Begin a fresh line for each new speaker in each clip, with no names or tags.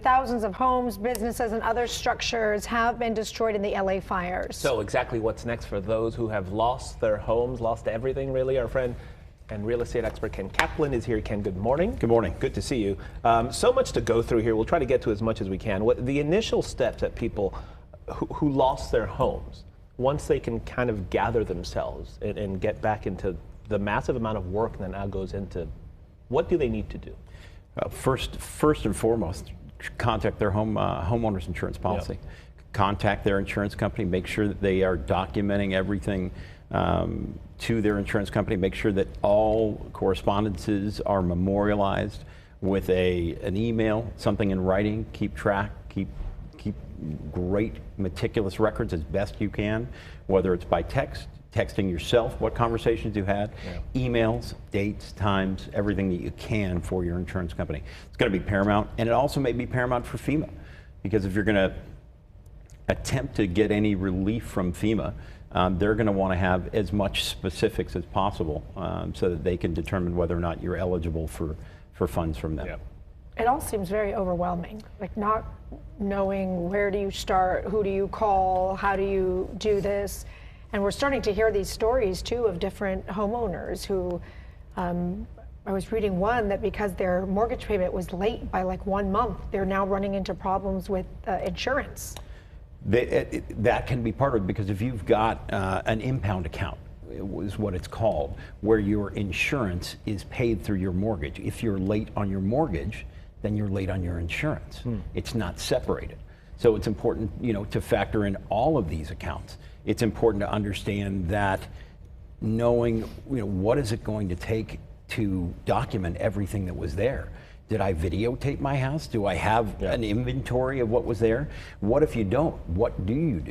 thousands of homes, businesses, and other structures have been destroyed in the LA fires.
So exactly what's next for those who have lost their homes, lost everything really? Our friend and real estate expert Ken Kaplan is here. Ken, good morning.
Good morning.
Good to see you. So much to go through here. We'll try to get to as much as we can. What the initial steps that people who lost their homes, once they can kind of gather themselves and get back into the massive amount of work that now goes into, what do they need to do?
First and foremost, contact their homeowner's insurance policy.
Yep.
Contact their insurance company. Make sure that they are documenting everything to their insurance company. Make sure that all correspondences are memorialized with an email, something in writing. Keep track. Keep great meticulous records as best you can, whether it's by text, texting yourself what conversations you had, emails, dates, times, everything that you can for your insurance company. It's going to be paramount, and it also may be paramount for FEMA, because if you're going to attempt to get any relief from FEMA, they're going to want to have as much specifics as possible so that they can determine whether or not you're eligible for funds from them.
Yep.
It all seems very overwhelming, like not knowing where do you start, who do you call, how do you do this. And we're starting to hear these stories too of different homeowners who, I was reading one that because their mortgage payment was late by like 1 month, they're now running into problems with insurance.
That can be part of it, because if you've got an impound account, is what it's called, where your insurance is paid through your mortgage. If you're late on your mortgage, then you're late on your insurance. It's not separated. So it's important, to factor in all of these accounts. It's important to understand that knowing, what is it going to take to document everything that was there. Did I videotape my house? Do I have an inventory of what was there? What if you don't? What do?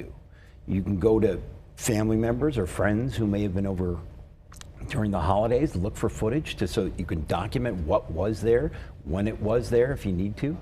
You can go to family members or friends who may have been over during the holidays, look for footage so that you can document what was there, when it was there if you need to,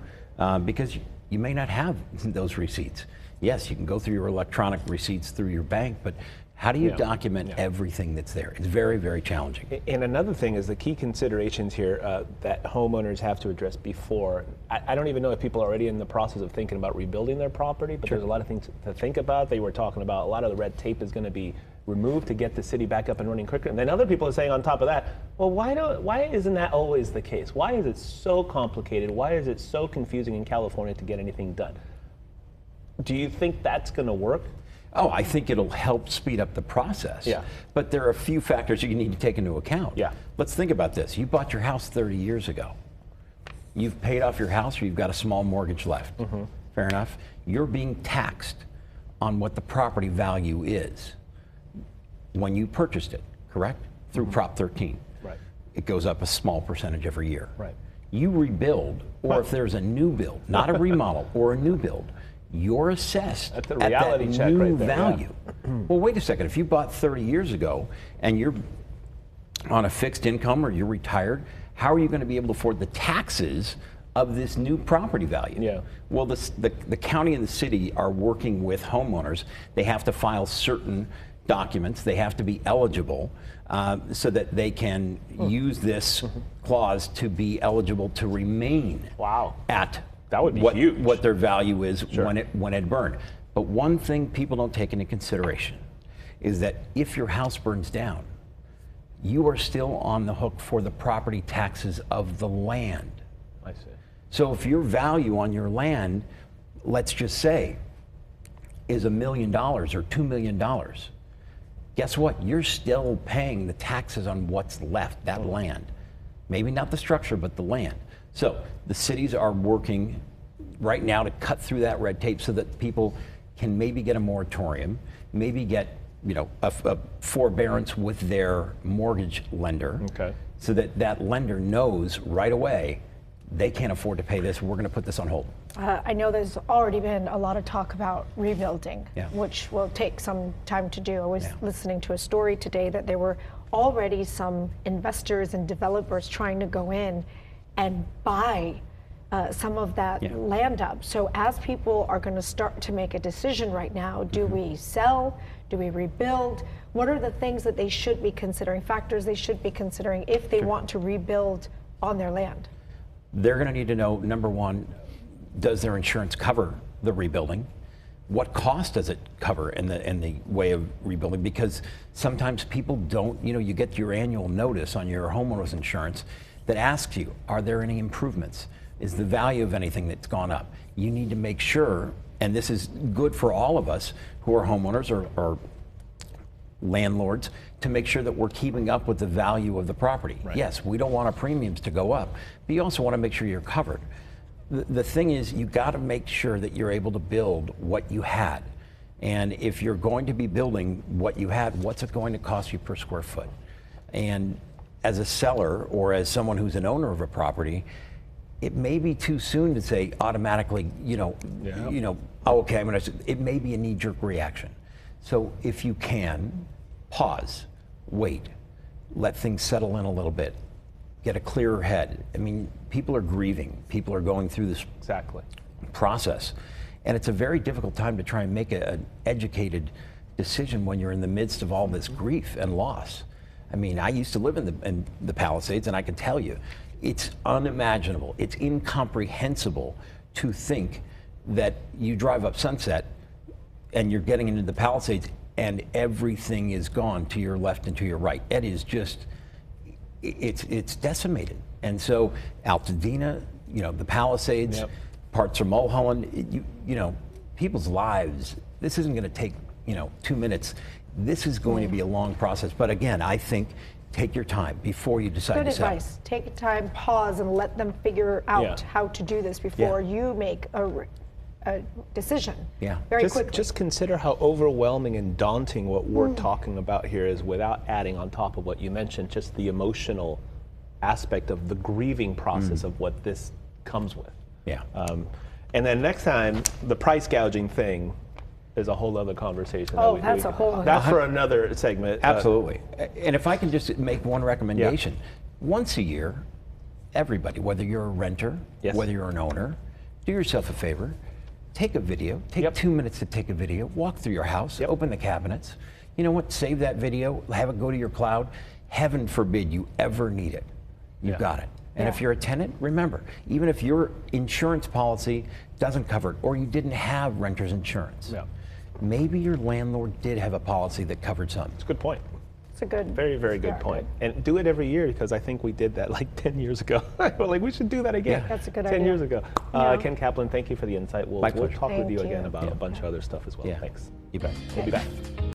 because you may not have those receipts. Yes, you can go through your electronic receipts through your bank, but how do you document everything that's there? It's very, very challenging.
And another thing is the key considerations here that homeowners have to address before. I don't even know if people are already in the process of thinking about rebuilding their property, but there's a lot of things to think about. They were talking about a lot of the red tape is going to be removed to get the city back up and running quicker. And then other people are saying on top of that, well, why isn't that always the case? Why is it so complicated? Why is it so confusing in California to get anything done? Do you think that's going to work?
Oh, I think it'll help speed up the process. Yeah. But there are a few factors you need to take into account.
Yeah.
Let's think about this. You bought your house 30 years ago. You've paid off your house, or you've got a small mortgage left. Fair enough. You're being taxed on what the property value is when you purchased it, correct? Through Prop 13.
Right.
It goes up a small percentage every year.
Right.
You rebuild, or if there's a new build, not a remodel, or a new build, you're assessed
at the reality
that
check
new
right there,
value. Well, wait a second. If you bought 30 years ago and you're on a fixed income or you're retired, how are you going to be able to afford the taxes of this new property value?
Yeah.
Well, the county and the city are working with homeowners. They have to file certain documents. They have to be eligible so that they can use this clause to be eligible to remain at
that would be
huge. What their value is when it burned. But one thing people don't take into consideration is that if your house burns down, you are still on the hook for the property taxes of the land.
I see.
So if your value on your land, let's just say, is $1 million or $2 million, guess what? You're still paying the taxes on what's left, that land. Maybe not the structure, but the land. So the cities are working right now to cut through that red tape so that people can maybe get a moratorium, maybe get a forbearance with their mortgage lender, so that that lender knows right away they can't afford to pay this. We're going to put this on hold.
I know there's already been a lot of talk about rebuilding, which will take some time to do. I was listening to a story today that there were already some investors and developers trying to go in and buy some of that land up. So as people are going to start to make a decision right now, do we sell? Do we rebuild? What are the things that they should be considering, factors they should be considering if they want to rebuild on their land?
They're going to need to know, number one, does their insurance cover the rebuilding? What cost does it cover in the way of rebuilding? Because sometimes people don't, you get your annual notice on your homeowner's insurance that asks you, are there any improvements? Is the value of anything that's gone up? You need to make sure, and this is good for all of us who are homeowners or landlords, to make sure that we're keeping up with the value of the property.
Right.
Yes, we don't want our premiums to go up, but you also want to make sure you're covered. The thing is, you got to make sure that you're able to build what you had. And if you're going to be building what you had, what's it going to cost you per square foot? And as a seller or as someone who's an owner of a property, it may be too soon to say automatically, oh, okay, I'm going to. It may be a knee-jerk reaction. So if you can, pause, wait, let things settle in a little bit, get a clearer head. I mean, people are grieving. People are going through this process. And it's a very difficult time to try and make an educated decision when you're in the midst of all this grief and loss. I mean, I used to live in the Palisades, and I can tell you, it's unimaginable. It's incomprehensible to think that you drive up Sunset and you're getting into the Palisades and everything is gone to your left and to your right. It is just, it's decimated. And so Altadena, the Palisades, parts of Mulholland, people's lives, this isn't going to take, 2 minutes. This is going to be a long process. But again, I think take your time before you decide to sell.
Good advice. Take your time, pause, and let them figure out how to do this before you make a decision very quickly.
Just consider how overwhelming and daunting what we're talking about here is, without adding on top of what you mentioned, just the emotional aspect of the grieving process of what this comes with.
Yeah.
And then next time, the price gouging thing is a whole other conversation.
That's a whole other.
That's for another segment.
Absolutely. And if I can just make one recommendation, once a year, everybody, whether you're a renter, whether you're an owner, do yourself a favor. Take a video, take 2 minutes to take a video, walk through your house, open the cabinets. You know what, save that video, have it go to your cloud. Heaven forbid you ever need it. You've got it. And if you're a tenant, remember, even if your insurance policy doesn't cover it or you didn't have renter's insurance, maybe your landlord did have a policy that covered some.
It's a good point.
It's a good,
very, very good point. And do it every year, because I think we did that like 10 years ago. We're like, we should do that again.
That's a good idea.
10 years ago. Ken Kaplan, thank you for the insight. We'll talk with you again about a bunch of other stuff as well. Thanks.
You bet.
We'll be back.